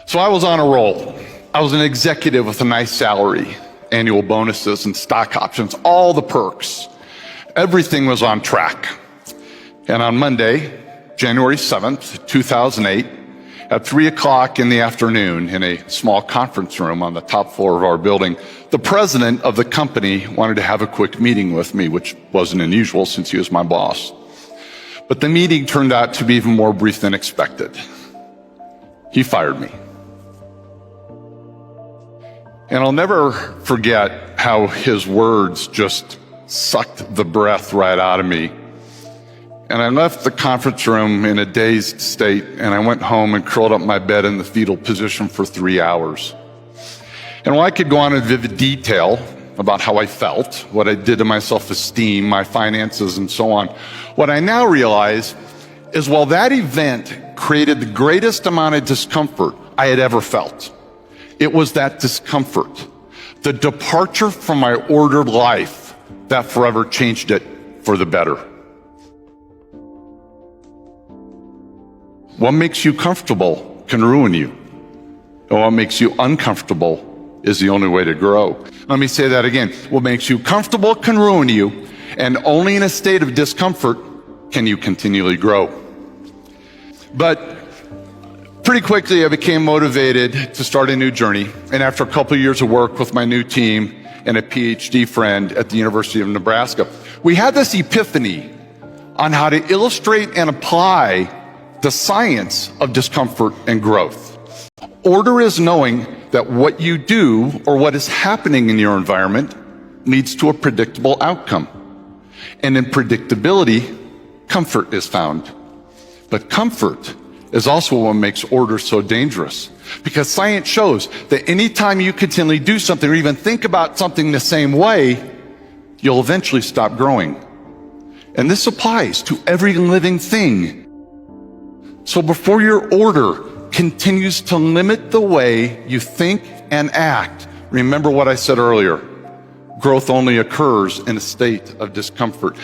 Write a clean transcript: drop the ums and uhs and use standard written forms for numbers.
So I was on a roll. I was an executive with a nice salary, annual bonuses and stock options, all the perks. Everything was on track. And on Monday, January 7th, 2008, at 3 o'clock in the afternoon in a small conference room on the top floor of our building, the president of the company wanted to have a quick meeting with me, which wasn't unusual since he was my boss. But the meeting turned out to be even more brief than expected. He fired me. And I'll never forget how his words just sucked the breath right out of me. And I left the conference room in a dazed state, and I went home and curled up in my bed in the fetal position for 3 hours. And while I could go on in vivid detail about how I felt, what I did to my self-esteem, my finances, and so on, what I now realize is while that event created the greatest amount of discomfort I had ever felt, it was that discomfort, the departure from my ordered life, that forever changed it for the better. What makes you comfortable can ruin you. And what makes you uncomfortable is the only way to grow. Let me say that again. What makes you comfortable can ruin you, and only in a state of discomfort can you continually grow. But pretty quickly, I became motivated to start a new journey. And after a couple of years of work with my new team and a PhD friend at the University of Nebraska, we had this epiphany on how to illustrate and apply the science of discomfort and growth. Order is knowing that what you do or what is happening in your environment leads to a predictable outcome. And in predictability, comfort is found. But comfort is also what makes order so dangerous. Because science shows that anytime you continually do something or even think about something the same way, you'll eventually stop growing. And this applies to every living thing. So before your order continues to limit the way you think and act, remember what I said earlier. Growth only occurs in a state of discomfort.